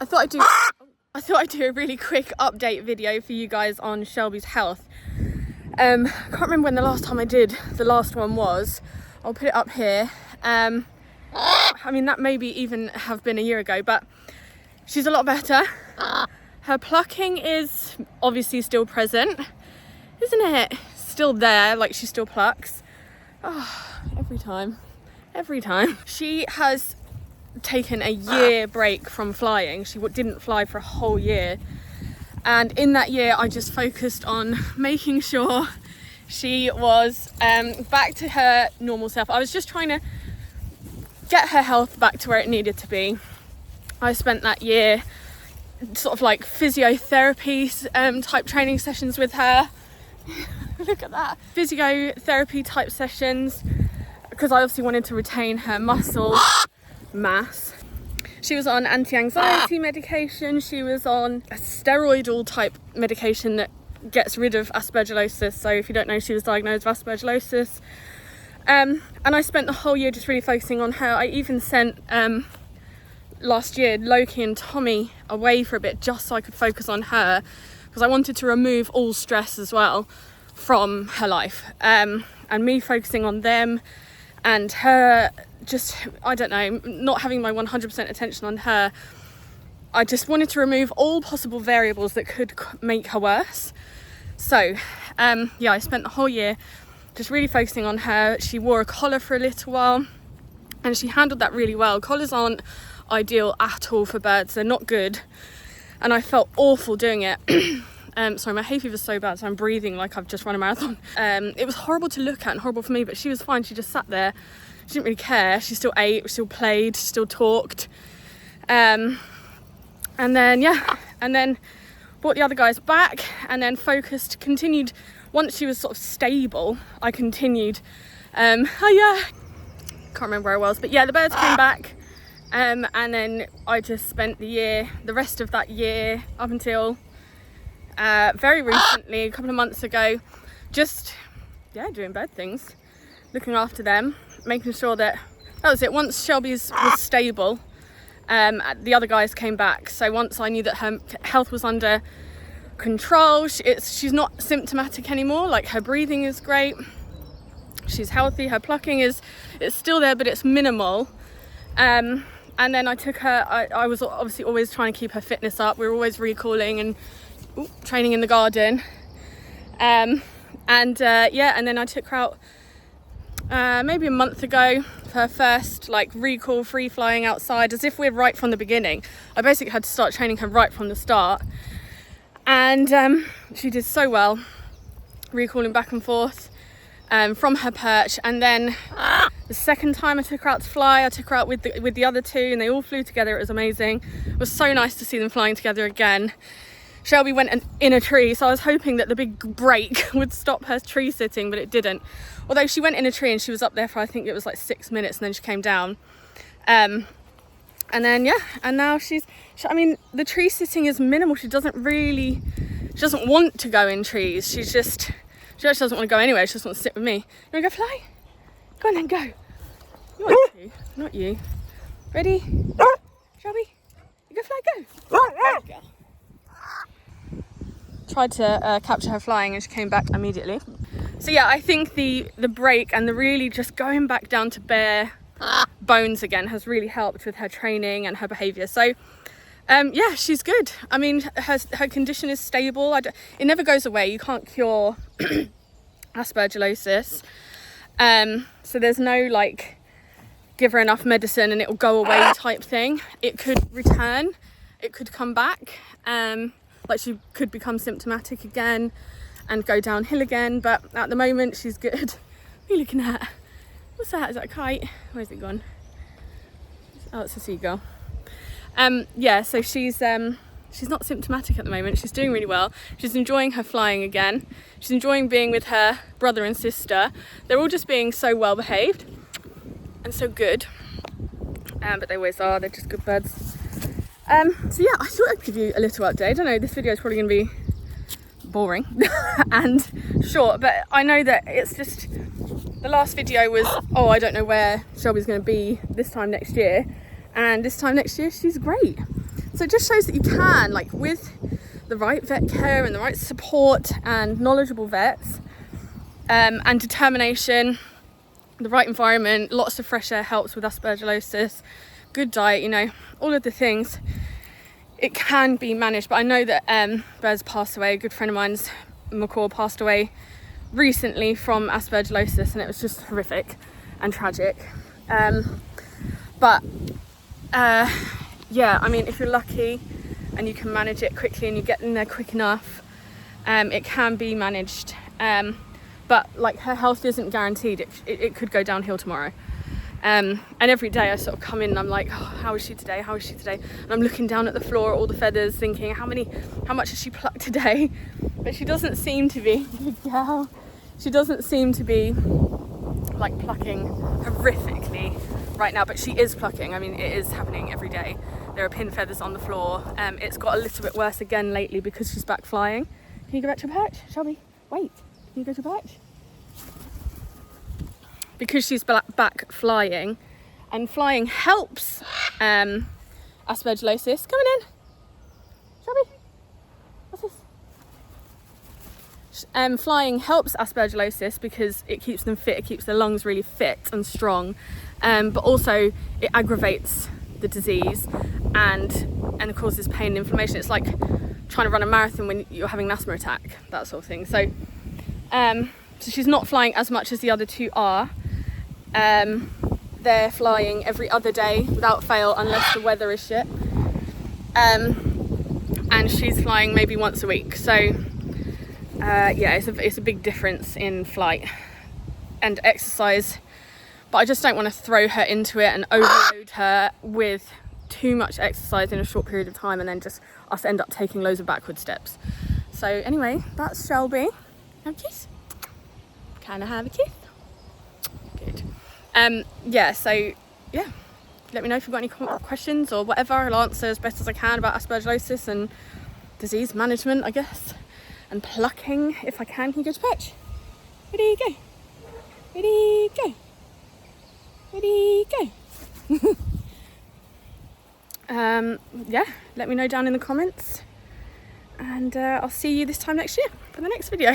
I thought I'd do a really quick update video for you guys on Shelby's health. I can't remember when the last time I did the last one was. I'll put it up here. I mean, that maybe even have been a year ago, but she's a lot better. Her plucking is obviously still present, isn't it? Still there, like she still plucks. Oh, every time. She has taken a year break from flying. She didn't fly for a whole year. And in that year, I just focused on making sure she was back to her normal self. I was just trying to get her health back to where it needed to be. I spent that year sort of like physiotherapy type training sessions with her. Look at that. Physiotherapy type sessions, because I obviously wanted to retain her muscle mass. She was on anti-anxiety medication. She was on a steroidal type medication that gets rid of Aspergillosis. So if you don't know, she was diagnosed with Aspergillosis. And I spent the whole year just really focusing on her. I even sent last year Loki and Tommi away for a bit just so I could focus on her, because I wanted to remove all stress as well from her life, and me focusing on them and her, just, I don't know, not having my 100% attention on her. I just wanted to remove all possible variables that could make her worse. So yeah, I spent the whole year just really focusing on her. She wore a collar for a little while and she handled that really well. Collars aren't ideal at all for birds, they're not good, and I felt awful doing it. Sorry, my hay fever is so bad, so I'm breathing like I've just run a marathon. It was horrible to look at and horrible for me, but she was fine. She just sat there, she didn't really care. She still ate, still played, still talked, and then brought the other guys back, and then continued. Once she was sort of stable, I continued. Can't remember where I was, but yeah, the birds came back. And then I just spent the rest of that year up until very recently, a couple of months ago, just doing bird things, looking after them, making sure that was it. Once Shelby's was stable, the other guys came back. So once I knew that her health was under control, she's not symptomatic anymore. Like, her breathing is great, she's healthy, her plucking it's still there, but it's minimal. And then I took her, I was obviously always trying to keep her fitness up. We were always recalling and training in the garden. And then I took her out maybe a month ago for her first like recall free flying outside, as if we're right from the beginning. I basically had to start training her right from the start. And she did so well, recalling back and forth from her perch. And then the second time I took her out to fly, I took her out with the other two, and they all flew together. It was amazing. It was so nice to see them flying together again. Shelby went in a tree, so I was hoping that the big break would stop her tree sitting, but it didn't. Although she went in a tree and she was up there for, I think it was like 6 minutes, and then she came down. And then and now I mean, the tree sitting is minimal. She doesn't want to go in trees. She just doesn't want to go anywhere. She just wants to sit with me. You want to go fly? Go on then, go. You want to? Not you. Ready? Shelby? You go fly, go. Tried to capture her flying and she came back immediately. So yeah, I think the break and the really just going back down to bare bones again has really helped with her training and her behaviour. So yeah, she's good. I mean, her condition is stable. It never goes away. You can't cure Aspergillosis. So there's no like give her enough medicine and it will go away type thing. It could return, it could come back, like she could become symptomatic again and go downhill again, but at the moment she's good. What are you looking at? What's that? Is that a kite? Where's it gone? Oh, it's a seagull. Yeah, so she's not symptomatic at the moment. She's doing really well. She's enjoying her flying again. She's enjoying being with her brother and sister. They're all just being so well behaved and so good. But they always are. They're just good birds. So yeah, I thought I'd give you a little update. I don't know, this video is probably going to be boring and short, but I know that it's just, the last video was, oh, I don't know where Shelby's going to be this time next year, and this time next year she's great. So it just shows that you can, like with the right vet care and the right support and knowledgeable vets, and determination, the right environment, lots of fresh air helps with aspergillosis, good diet, you know, all of the things, it can be managed. But I know that Bear's passed away. A good friend of mine's, Macaw, passed away recently from aspergillosis, and it was just horrific and tragic. Yeah, I mean, if you're lucky and you can manage it quickly and you get in there quick enough, it can be managed. But like, her health isn't guaranteed. It could go downhill tomorrow. And every day I sort of come in and I'm like, oh, how is she today? How is she today? And I'm looking down at the floor at all the feathers thinking, how much has she plucked today? But she doesn't seem to be, good girl, she doesn't seem to be like plucking horrifically right now, but she is plucking. I mean, it is happening every day. There are pin feathers on the floor. It's got a little bit worse again lately because she's back flying. Can you go back to your perch, Shelby? Wait, can you go to your perch? Because she's back flying, and flying helps aspergillosis. Coming in, Shelby. What's this? Flying helps aspergillosis because it keeps them fit. It keeps their lungs really fit and strong, but also it aggravates the disease and causes pain and inflammation. It's like trying to run a marathon when you're having an asthma attack, that sort of thing. So she's not flying as much as the other two are. They're flying every other day without fail unless the weather is shit, and she's flying maybe once a week. So yeah, it's a big difference in flight and exercise, but I just don't want to throw her into it and overload her with too much exercise in a short period of time and then just us end up taking loads of backward steps. So anyway, that's Shelby. Have a kiss? Can I have a kiss? Good. Yeah, so yeah, let me know if you've got any questions or whatever. I'll answer as best as I can about aspergillosis and disease management, I guess, and plucking if I can. Can you go to perch? Ready, go. Ready, go. Ready, go. Yeah, let me know down in the comments, and I'll see you this time next year for the next video.